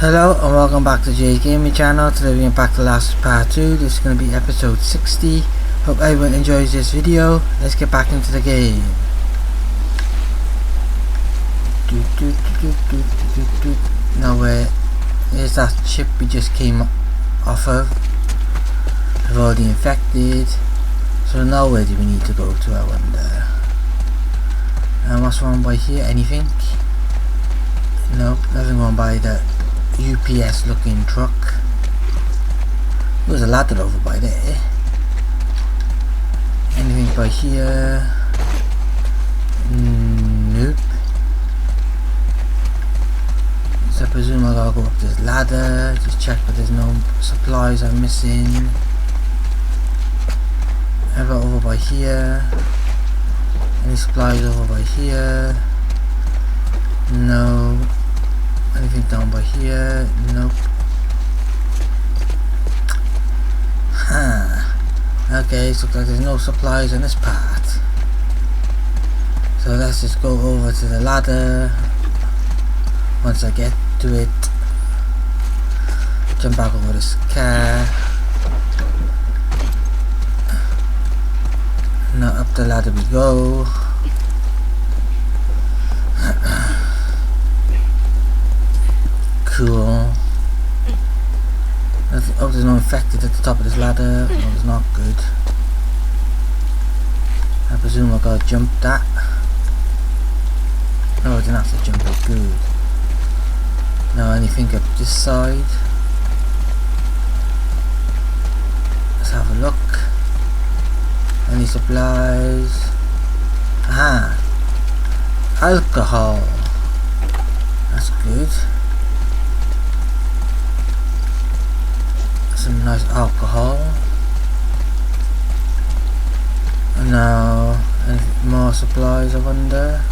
Hello and welcome back to Jay's Gaming Channel. Today we're back to last part 2. This is going to be episode 60. Hope everyone enjoys this video. Let's get back into the game. Now here's that ship we just came off of. We've already infected. So now where do we need to go to, I wonder? And what's wrong by here? Anything? Nope, nothing wrong by the UPS looking truck. There's a ladder over by there. Anything by here? Nope. So I presume I gotta go up this ladder, just check that there's no supplies I'm missing. How about over by here? Any supplies over by here? No. Anything down by here? Nope. Okay, so looks like there's no supplies on this part. So let's just go over to the ladder. Once I get to it, jump back over this car. Now up the ladder we go. Cool. Oh, there's no infected at the top of this ladder. No, it's not good. I presume I gotta jump that. No, I didn't have to jump it. Good. Now anything up this side. Let's have a look. Any supplies? Aha! Alcohol. That's good. Some nice alcohol. And now, any more supplies, I wonder?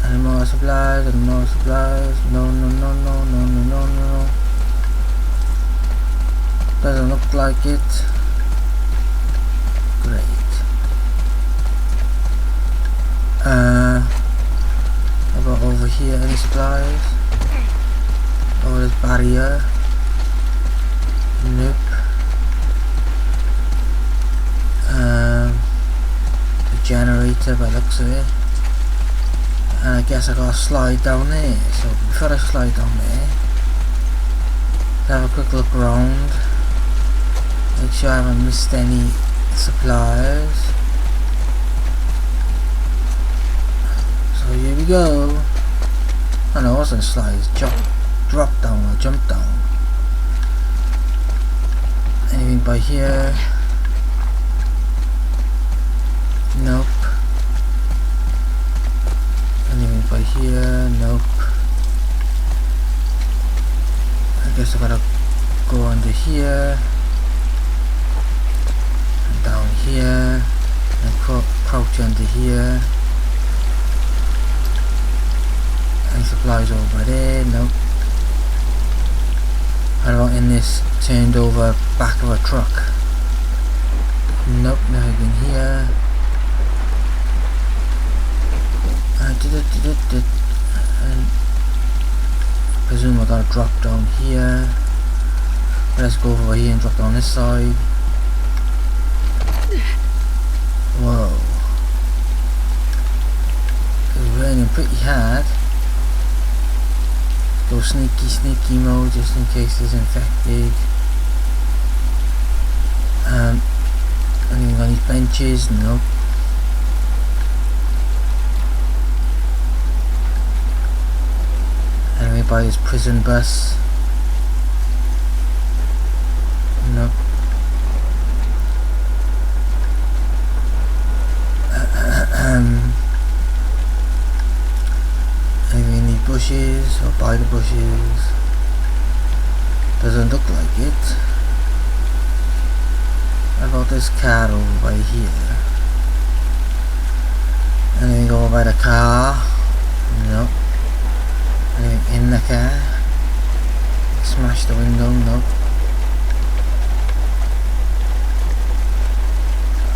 Any more supplies? Any more supplies? No, no, no, no, no, no, no, no. Doesn't look like it. Great. How about over here? Any supplies? Oh, this barrier. Nope. The generator by the looks of it. And I guess I gotta slide down there. So before I slide down there, have a quick look around. Make sure I haven't missed any supplies. So here we go. Oh no, it wasn't slides. Drop down or jump down. Anything by here? Nope. Anything by here? Nope. I guess I gotta go under here and down here and crouch under here. Any supplies over there? Nope. How about in this turned over back of a truck? Nope, nothing in here. And presume I gotta drop down here. Let's go over here and drop down this side. Whoa. It's raining pretty hard. Go sneaky mode just in case there's infected. Anything on these benches? Nope. Anything by this prison bus? Nope. Anything in these bushes or by the bushes? Doesn't look like it. How about this car over by here? Anything over by the car? Nope. Anything in the car? Smash the window? Nope.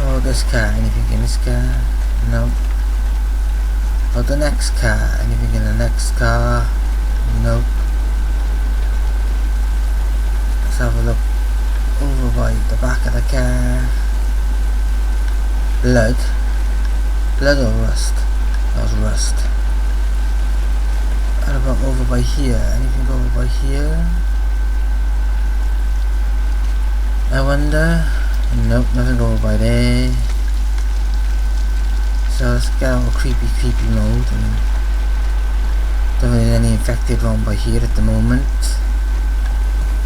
Oh, this car. Anything in this car? Nope. Oh, the next car. Anything in the next car? Nope. over by here? Anything over by here? I wonder. Nope, nothing over by there. So let's get out of creepy mode, and don't really any infected around by here at the moment,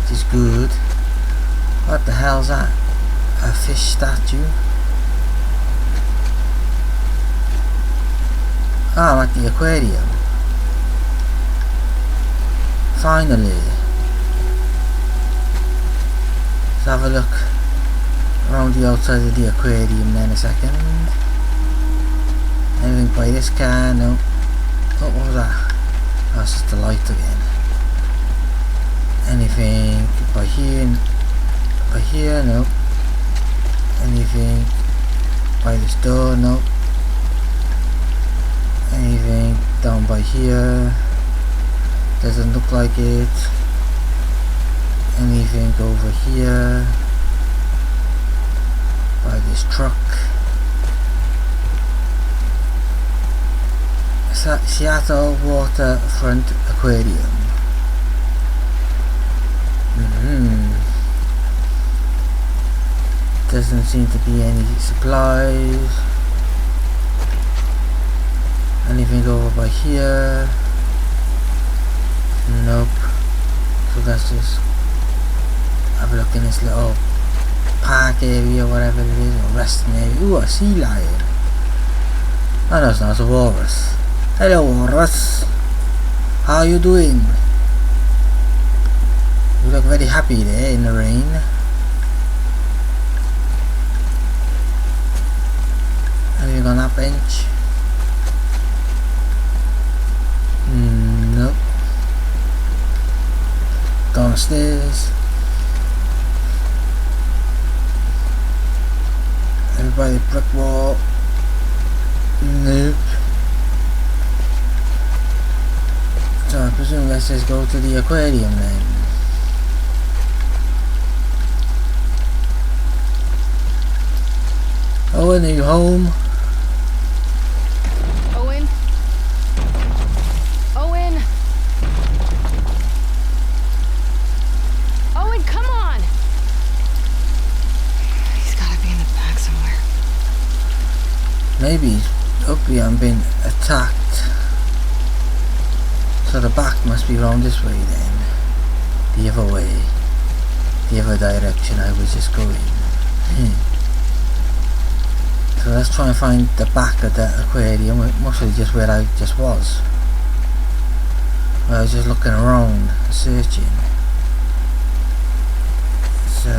which is good. What the hell's that? A fish statue? Ah, I'm at the aquarium. Finally. Let's have a look around the outside of the aquarium then a second. Anything by this car? No. Oh, what was that? Oh, it's just the light again. Anything by here? By here? No. Anything by this door? No. Anything down by here? Doesn't look like it. Anything over here? By this truck? Seattle Waterfront Aquarium. Doesn't seem to be any supplies. Anything over by here? Nope. So let's just have a look in this little park area, whatever it is, or resting area. Ooh, a sea lion. Oh no, it's not, it's a walrus. Hello walrus. How are you doing? You look very happy there in the rain. Anything on that bench? Nope. Downstairs. Everybody brick wall. Nope. So I presume let's just go to the aquarium then. Owen, are you home? Owen? Owen? Owen, come on! He's gotta be in the back somewhere. Maybe up here I'm being attacked. So the back must be round this way then. The other way. The other direction I was just going. So let's try and find the back of the aquarium, mostly just where I just was. I was just looking around, searching. So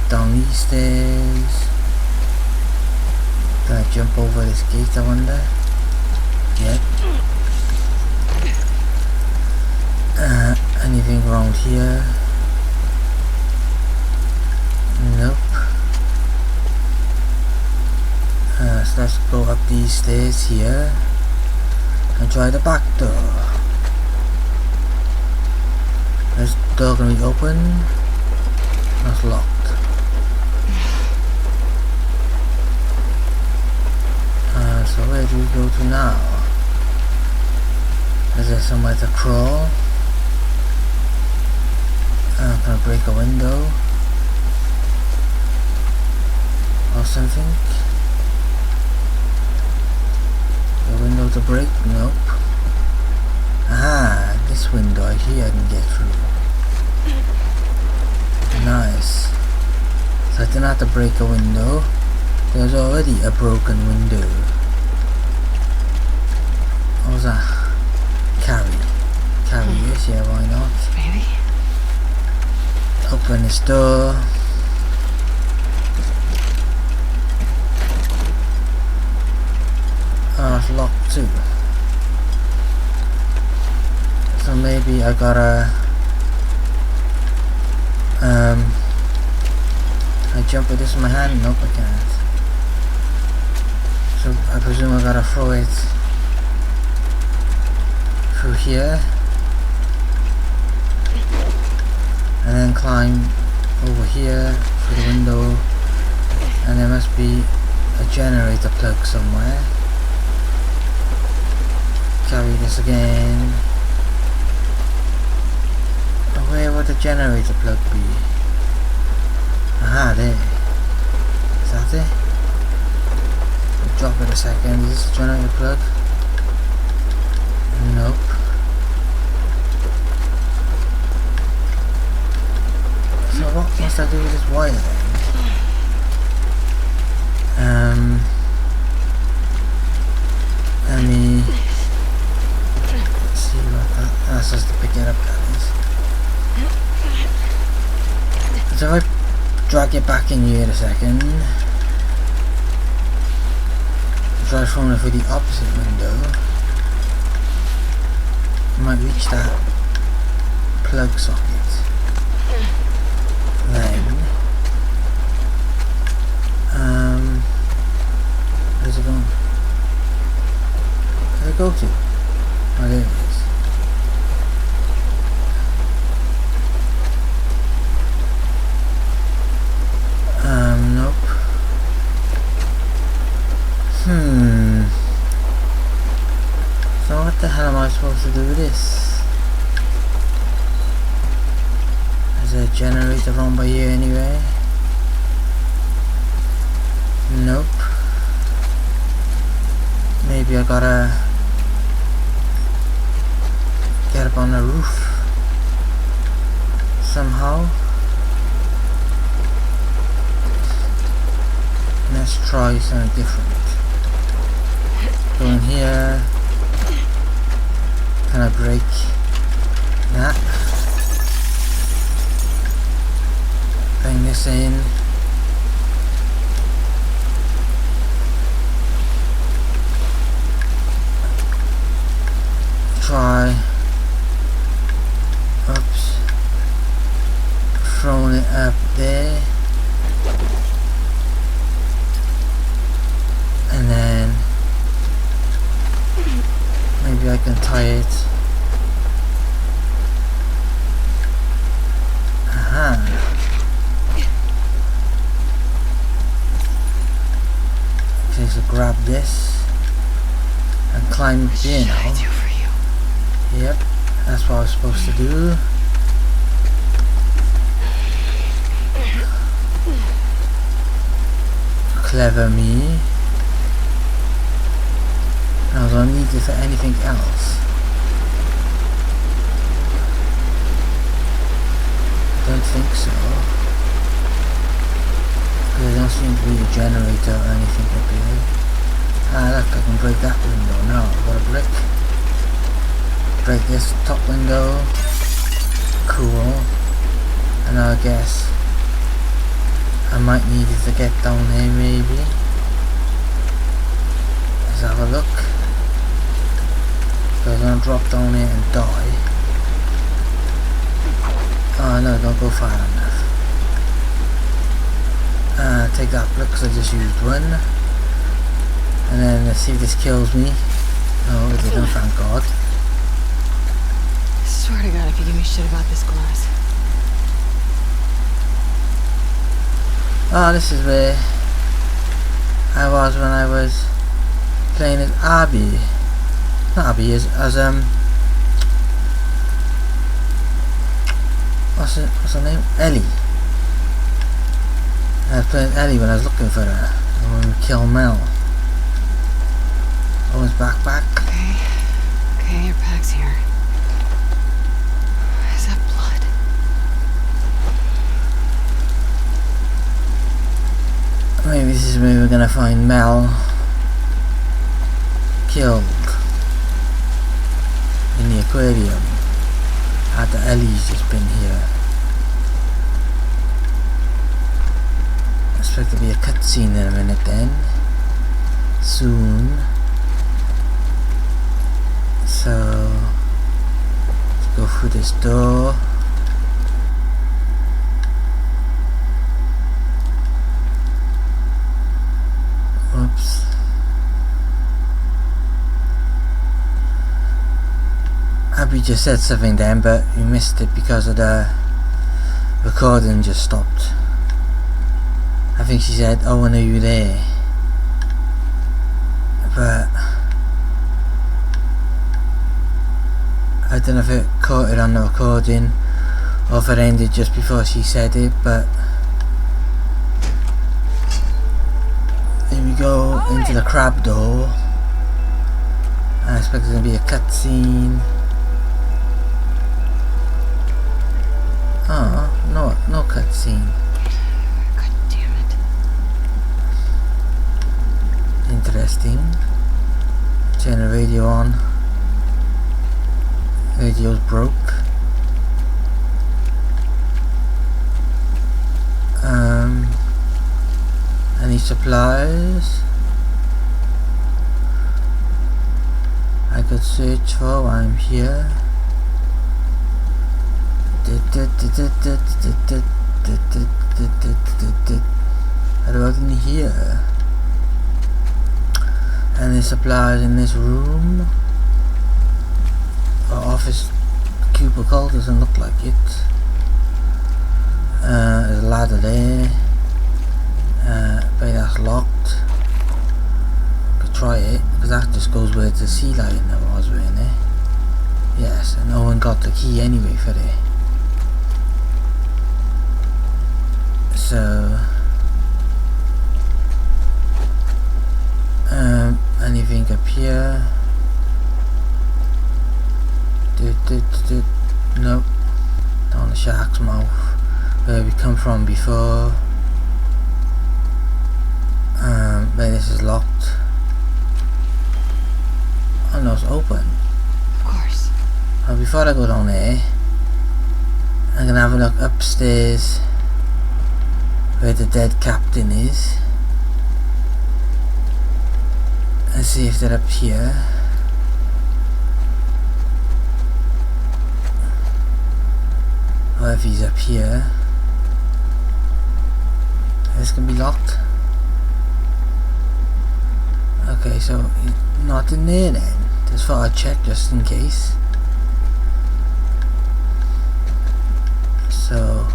down these stairs. Can I jump over this gate, I wonder? Yep. Anything around here? Nope. So let's go up these stairs here and try the back door. Is the door gonna be open? That's locked. So where do we go to now? Is there somewhere to crawl? Can I break a window? Or something? A window to break? Nope. Aha, this window here I can get through. Nice. So I didn't have to break a window. There's already a broken window. What was that? Carry. Yes, yeah, why not? Maybe. Open this door. Oh, it's locked too. So maybe I gotta I jump with this in my hand? Nope, I can't. So I presume I gotta throw it through here and then climb over here through the window, and there must be a generator plug somewhere. carry this again. Where would the generator plug be? Aha, there. Is that it? We'll drop it a second. Is this the generator plug? Nope. So what must I do with this wire then? Let me see what that's just to pick it up, that is. So if I drag it back in here a second, try throwing it for the opposite window, I might reach that plug socket. Then where's it going? Where'd it go to? Oh, there it is. Nope. So what the hell am I supposed to do with this? Is there a generator around by here anyway? Nope. Maybe I gotta get up on the roof somehow. Let's try something different. Go in here. Can I break that? Bring this in. Try. Oops. Throwing it up there. And then maybe I can tie it. Aha. Okay, so grab this and climb up here now. Yep, that's what I was supposed to do. Clever me. Now do I need it for anything else? Don't think so. There don't seem to be a generator or anything up here. Ah look, I can break that window now. I've got a brick. Break this top window. Cool. And now I guess I might need it to get down there maybe. Let's have a look. So I'm gonna drop down here and die. Oh no, don't go far enough. Take that block because I just used one. And then let's see if this kills me. No, it didn't, thank God. I swear to God if you give me shit about this glass. Oh, this is where I was when I was playing as Abby. Not Abby, as what's her name? Ellie. I was playing Ellie when I was looking for her. When we killed Mel. Owen's backpack. Okay, your pack's here. Is that blood? Maybe this is where we're gonna find Mel killed in the aquarium after Ellie's just been here. I expect to be a cutscene in a minute then. Soon. So let's go through this door. Oops. Abby just said something then, but you missed it because of the recording just stopped. I think she said, "Owen, are you there?" But I don't know if it caught it on the recording or if it ended just before she said it, but here we go into the crab door. I expect there's going to be a cutscene. Oh, no cutscene. God damn it. Interesting. Turn the radio on. Radio's broke. Any supplies I could search for while I'm here? What about in here? Any supplies in this room? Or office cubicle? Doesn't look like it. There's a ladder there. But that's locked. Could try it, because that just goes where the sea lion that was in there. Yes, and Owen got the key anyway for it. So anything up here? Nope. Down the shark's mouth, where we come from before. But this is locked. Oh no, it's open. Of course. Well, before I go down there, I'm gonna have a look upstairs where the dead captain is and see if they're up here. Or if he's up here. This can be locked. Okay, so he's not in there then. Just thought I'd check just in case. So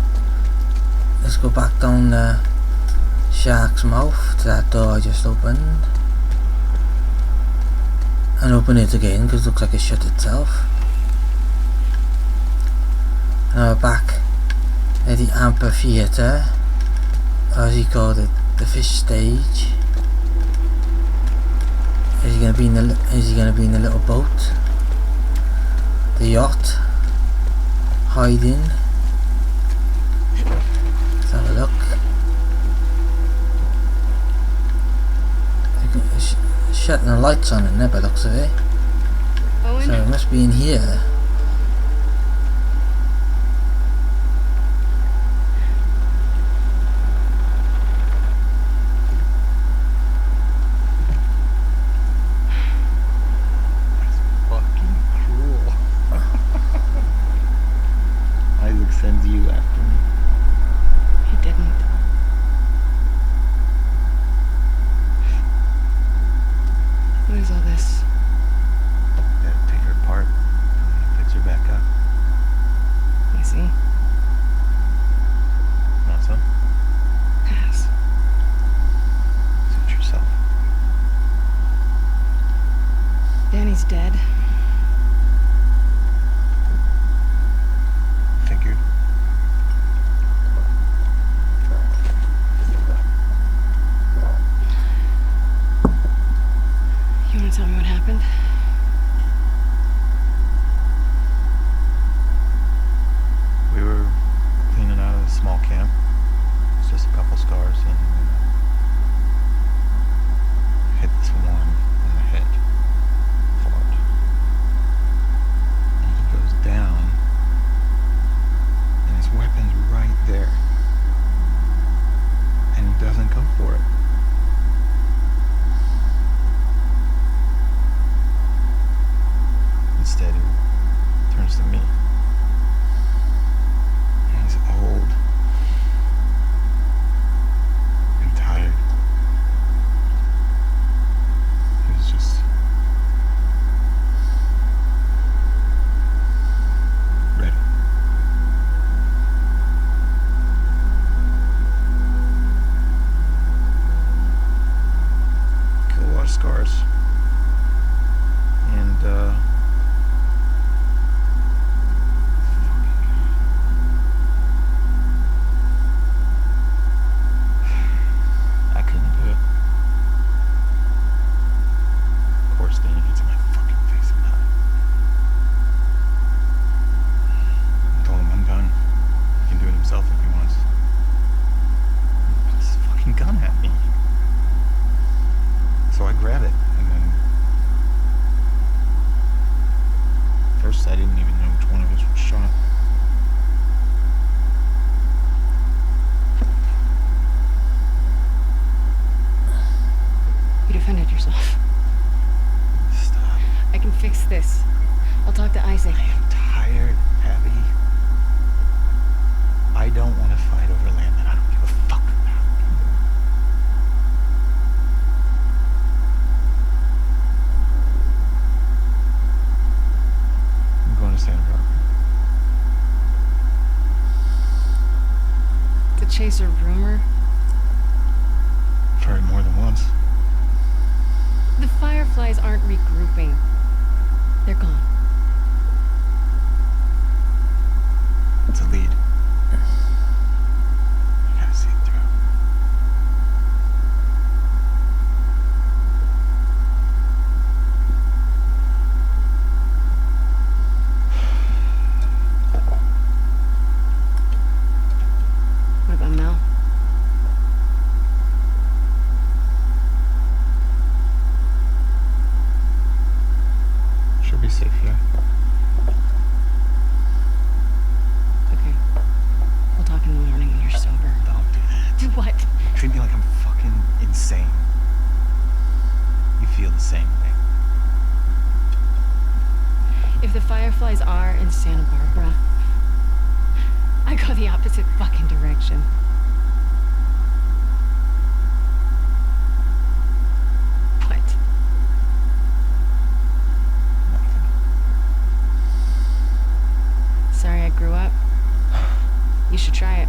let's go back down the shark's mouth to that door I just opened. And open it again because it looks like it shut itself. Now we're back at the amphitheater, or as he called it, the fish stage. Is he gonna be in the little boat? The yacht? Hiding? Let's have a look. Shutting the lights on it now by the looks of it. Owen? So it must be in here. Sends you after me. He didn't. What is all this? Yeah, take her apart, fix her back up. I see. Want some? Pass. Suit yourself. Danny's dead. Figured. You want to tell me what happened? We were cleaning out a small camp. It's just a couple scars and hit this one in the head. Hard. And he goes down and his weapon's right there. And he doesn't go for it. Instead, he turns to me. And he's old and tired. He was just ready. Killed a lot of scars. And wouldn't even know which one of us was shot. You defended yourself. Stop. I can fix this. I'll talk to Isaac. I am tired, Abby. I don't want to fight over land that I don't give a fuck about. I'm going to Santa Barbara. To chase a rumor? I've heard more than once. The Fireflies aren't regrouping. They're gone. It's a lead. You gotta see it through. What about Mel? She'll be safe here. Okay. We'll talk in the morning when you're sober. Don't do that. Do what? Treat me like I'm fucking insane. You feel the same way. If the Fireflies are in Santa Barbara, I go the opposite fucking direction. What? Sorry I grew up. You should try it.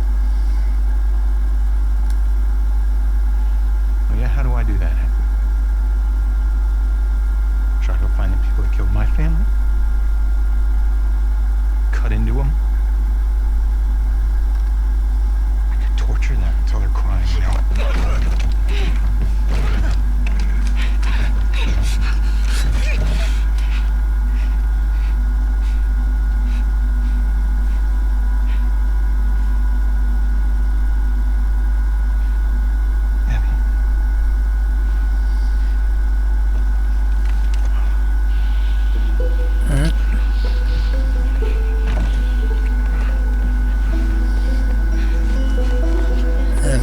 Oh yeah, how do I do that? Try to go find the people that killed my family? Cut into them? I could torture them until they're crying, you know?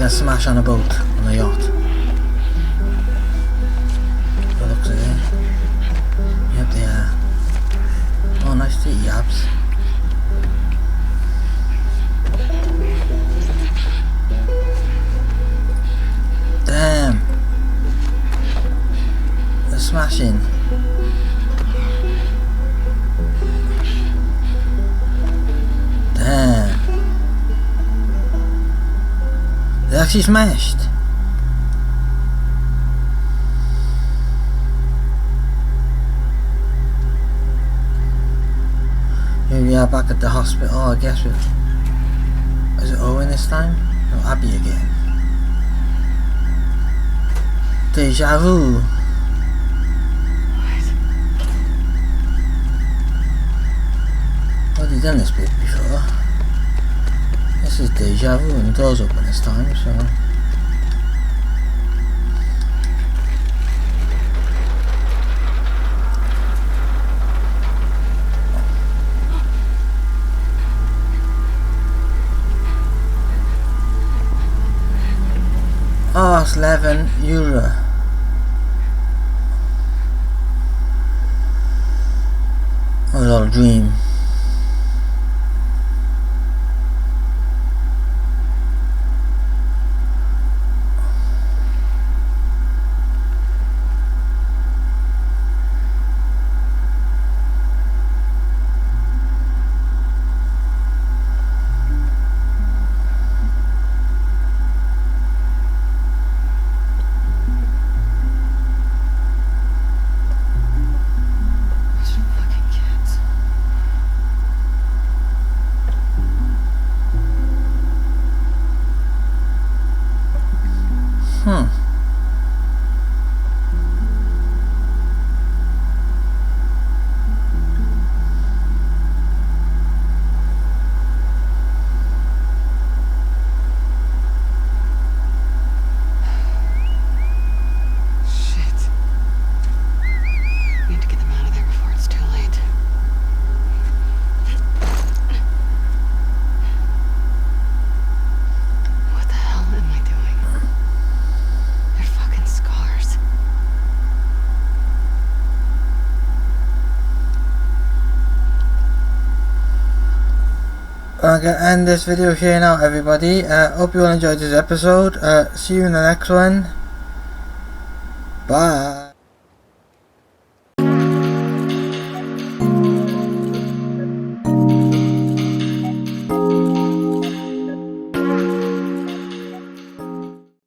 Smash on a boat, on a yacht. That looks like it. Yep, they are. Oh, nice to eat, Yabs. Damn. They're smashing. Damn. They actually smashed. Here we are back at the hospital, I guess. Is it Owen this time? No, Abby again. Deja vu. I've already done this bit before. This is deja vu and the door's open this time, so... Oh, it's €11. It was all a dream. I'm gonna end this video here now, everybody. Hope you all enjoyed this episode. See you in the next one. Bye.